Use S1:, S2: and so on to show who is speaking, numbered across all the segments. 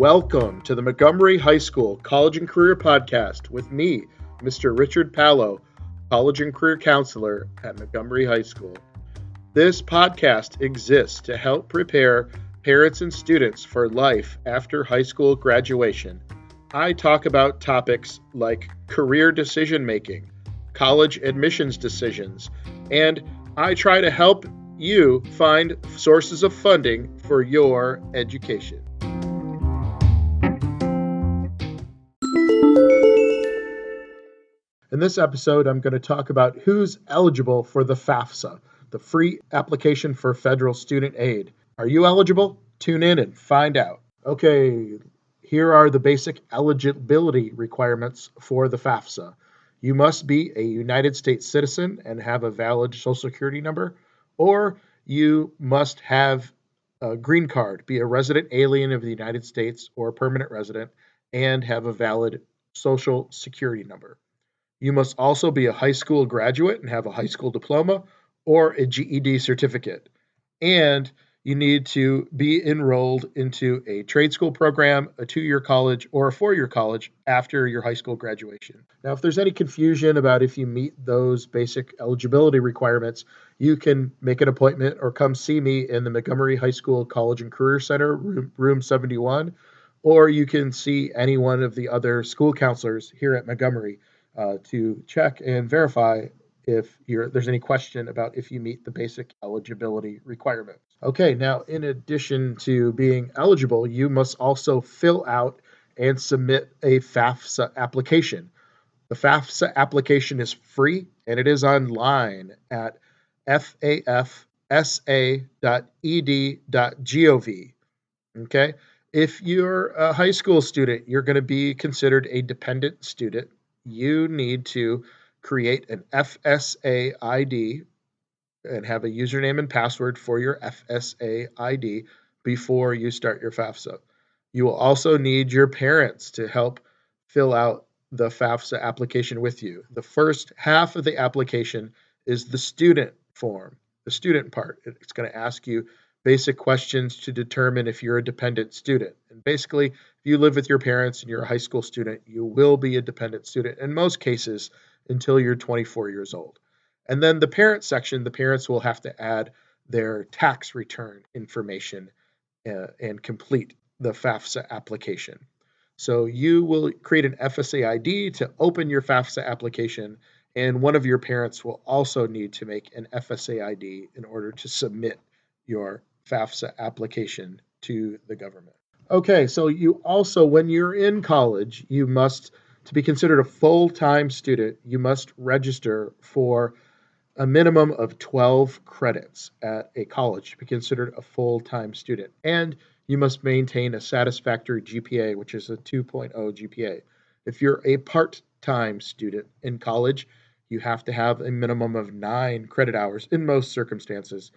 S1: Welcome to the Montgomery High School College and Career Podcast with me, Mr. Richard Pallo, College and Career Counselor at Montgomery High School. This podcast exists to help prepare parents and students for life after high school graduation. I talk about topics like career decision-making, college admissions decisions, and I try to help you find sources of funding for your education. In this episode, I'm going to talk about who's eligible for the FAFSA, the Free Application for Federal Student Aid. Are you eligible? Tune in and find out. Okay, here are the basic eligibility requirements for the FAFSA. You must be a United States citizen and have a valid Social Security number, or you must have a green card, be a resident alien of the United States or a permanent resident, and have a valid Social Security number. You must also be a high school graduate and have a high school diploma or a GED certificate. And you need to be enrolled into a trade school program, a 2-year college, or a 4-year college after your high school graduation. Now, if there's any confusion about if you meet those basic eligibility requirements, you can make an appointment or come see me in the Montgomery High School College and Career Center, room 71, or you can see any one of the other school counselors here at Montgomery to check and verify if there's any question about if you meet the basic eligibility requirements. Okay, now in addition to being eligible, you must also fill out and submit a FAFSA application. The FAFSA application is free and it is online at fafsa.ed.gov. Okay, if you're a high school student, you're going to be considered a dependent student. You need to create an FSA ID and have a username and password for your FSA ID before you start your FAFSA. You will also need your parents to help fill out the FAFSA application with you. The first half of the application is the student form, the student part. It's going to ask you basic questions to determine if you're a dependent student. And basically, if you live with your parents and you're a high school student, you will be a dependent student in most cases until you're 24 years old. And then the parent section, the parents will have to add their tax return information and complete the FAFSA application. So you will create an FSA ID to open your FAFSA application, and one of your parents will also need to make an FSA ID in order to submit your FAFSA application to the government. Okay, so you also, when you're in college, to be considered a full-time student, you must register for a minimum of 12 credits at a college to be considered a full-time student. And you must maintain a satisfactory GPA, which is a 2.0 GPA. If you're a part-time student in college, you have to have a minimum of 9 credit hours in most circumstances,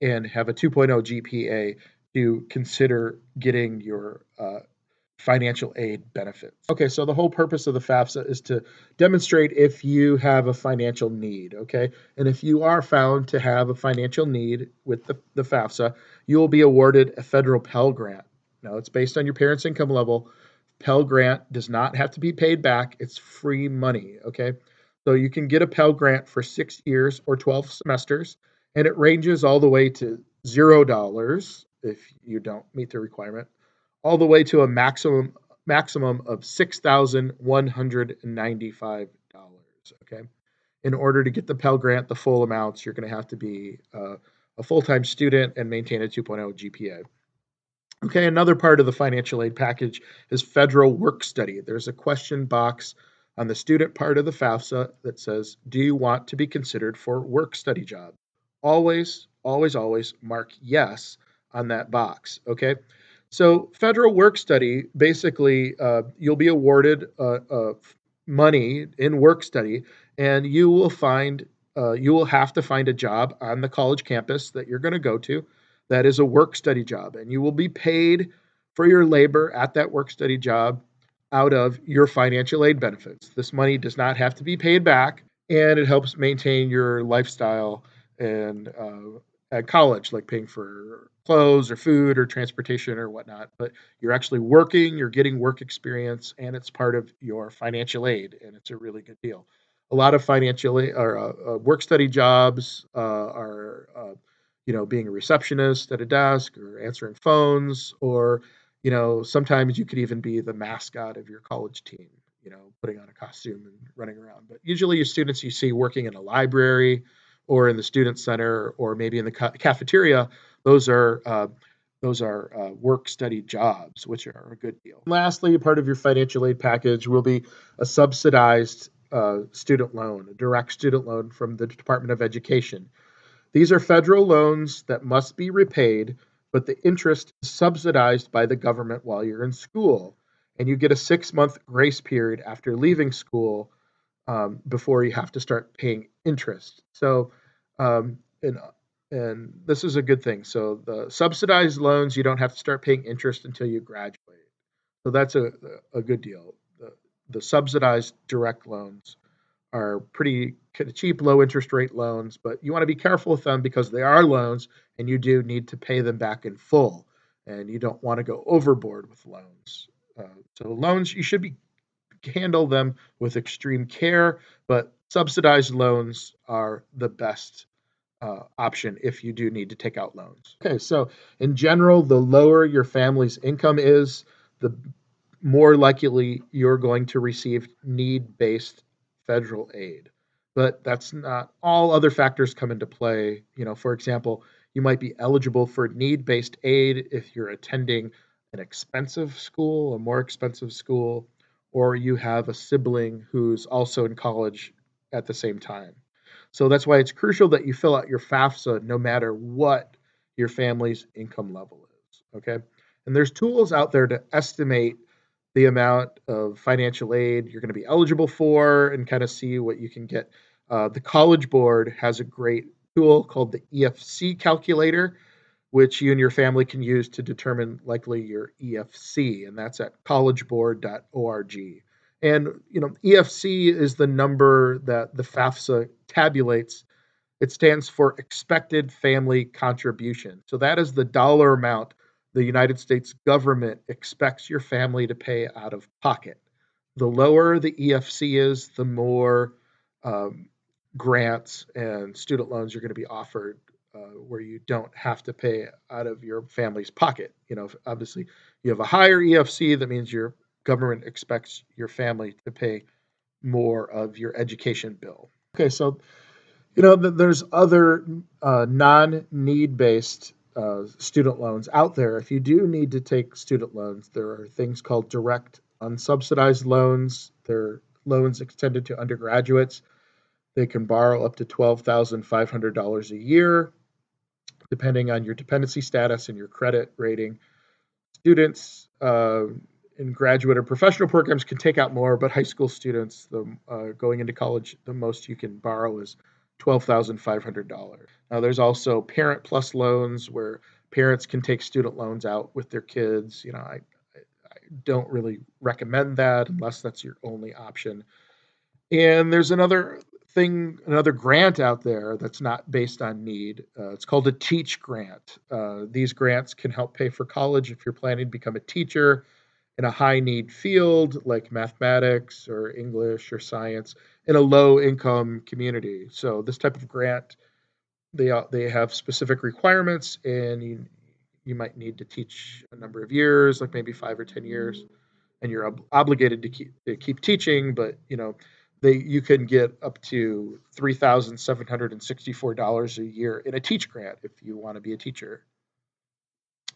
S1: and have a 2.0 GPA to consider getting your financial aid benefits. Okay, so the whole purpose of the FAFSA is to demonstrate if you have a financial need, okay? And if you are found to have a financial need with the FAFSA, you will be awarded a federal Pell Grant. Now, it's based on your parents' income level. Pell Grant does not have to be paid back. It's free money, okay? So you can get a Pell Grant for 6 years or 12 semesters, and it ranges all the way to $0 if you don't meet the requirement, all the way to a maximum of $6,195, okay? In order to get the Pell Grant, the full amounts, you're going to have to be a full-time student and maintain a 2.0 GPA. Okay, another part of the financial aid package is federal work study. There's a question box on the student part of the FAFSA that says, do you want to be considered for work study job? Always, always, always mark yes on that box, okay? So federal work study, basically, you'll be awarded money in work study, and you will have to find a job on the college campus that you're going to go to that is a work study job, and you will be paid for your labor at that work study job out of your financial aid benefits. This money does not have to be paid back, and it helps maintain your lifestyle and at college, like paying for clothes or food or transportation or whatnot, but you're actually working, you're getting work experience, and it's part of your financial aid, and it's a really good deal. A lot of financial aid or work study jobs are, being a receptionist at a desk or answering phones, or sometimes you could even be the mascot of your college team, putting on a costume and running around. But usually, your students you see working in a library or in the student center or maybe in the cafeteria, those are work study jobs, which are a good deal. Lastly, part of your financial aid package will be a subsidized student loan, a direct student loan from the Department of Education. These are federal loans that must be repaid, but the interest is subsidized by the government while you're in school. And you get a 6-month grace period after leaving school before you have to start paying interest. So, um, and and this is a good thing. So the subsidized loans, you don't have to start paying interest until you graduate. So that's a good deal. The subsidized direct loans are pretty cheap, low interest rate loans, but you want to be careful with them because they are loans and you do need to pay them back in full. And you don't want to go overboard with loans. So loans, you should be handle them with extreme care, but subsidized loans are the best option if you do need to take out loans. Okay, so in general, the lower your family's income is, the more likely you're going to receive need-based federal aid. But that's not all. Other factors come into play. For example, you might be eligible for need-based aid if you're attending an expensive school, a more expensive school, or you have a sibling who's also in college at the same time. So that's why it's crucial that you fill out your FAFSA no matter what your family's income level is. Okay. And there's tools out there to estimate the amount of financial aid you're going to be eligible for and kind of see what you can get. The College Board has a great tool called the EFC calculator, which you and your family can use to determine likely your EFC, and that's at collegeboard.org. And EFC is the number that the FAFSA tabulates. It stands for expected family contribution. So that is the dollar amount the United States government expects your family to pay out of pocket. The lower the EFC is, the more um, grants and student loans you're going to be offered where you don't have to pay out of your family's pocket. Obviously, you have a higher EFC, that means your government expects your family to pay more of your education bill. Okay, so there's other non-need based student loans out there. If you do need to take student loans, there are things called direct unsubsidized loans. They're loans extended to undergraduates. They can borrow up to $12,500 a year, depending on your dependency status and your credit rating. Students in graduate or professional programs can take out more, but high school students, going into college, the most you can borrow is $12,500. Now, there's also Parent Plus loans where parents can take student loans out with their kids. I don't really recommend that unless that's your only option. And there's another grant out there that's not based on need. It's called a Teach grant. These grants can help pay for college if you're planning to become a teacher in a high need field like mathematics or English or science in a low income community. So this type of grant, they have specific requirements, and you might need to teach a number of years, like maybe 5 or 10 years, and you're obligated to keep teaching, but you can get up to $3,764 a year in a Teach grant if you want to be a teacher.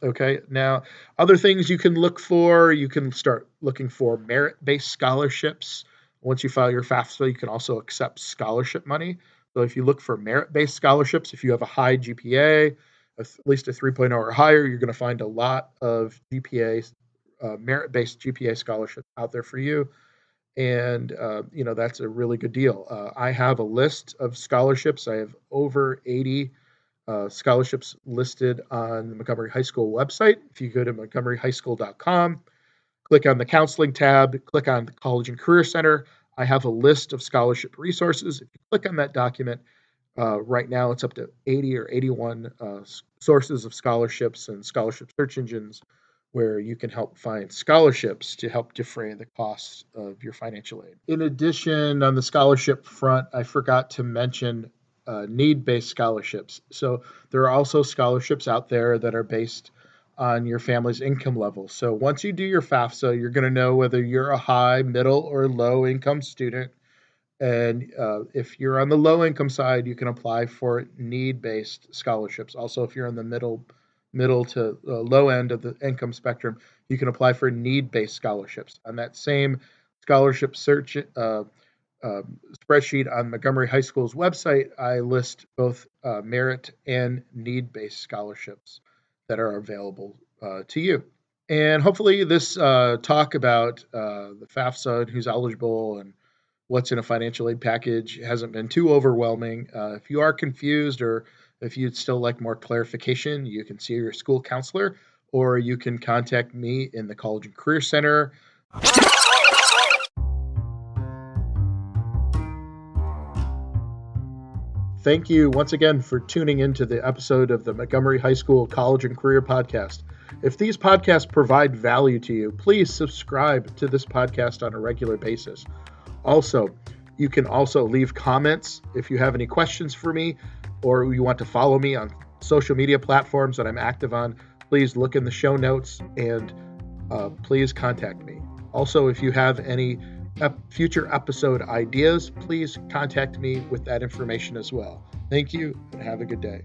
S1: Okay, now other things you can look for, you can start looking for merit-based scholarships. Once you file your FAFSA, you can also accept scholarship money. So if you look for merit-based scholarships, if you have a high GPA, at least a 3.0 or higher, you're going to find a lot of merit-based GPA scholarships out there for you. And that's a really good deal. I have a list of scholarships. I have over 80 scholarships listed on the Montgomery High School website. If you go to montgomeryhighschool.com, click on the counseling tab, click on the College and Career Center, I have a list of scholarship resources. If you click on that document, Right now, it's up to 80 or 81 sources of scholarships and scholarship search engines where you can help find scholarships to help defray the costs of your financial aid. In addition, on the scholarship front, I forgot to mention need-based scholarships. So there are also scholarships out there that are based on your family's income level. So once you do your FAFSA, you're going to know whether you're a high, middle, or low income student. And if you're on the low income side, you can apply for need-based scholarships. Also, if you're in the middle to low end of the income spectrum, you can apply for need-based scholarships. On that same scholarship search spreadsheet on Montgomery High School's website, I list both merit and need-based scholarships that are available to you. And hopefully, this talk about the FAFSA and who's eligible and what's in a financial aid package hasn't been too overwhelming. If you are confused or if you'd still like more clarification, you can see your school counselor or you can contact me in the College and Career Center. Thank you once again for tuning into the episode of the Montgomery High School College and Career Podcast. If these podcasts provide value to you, please subscribe to this podcast on a regular basis. Also, you can also leave comments if you have any questions for me or you want to follow me on social media platforms that I'm active on. Please look in the show notes and please contact me. Also, if you have any future episode ideas, please contact me with that information as well. Thank you and have a good day.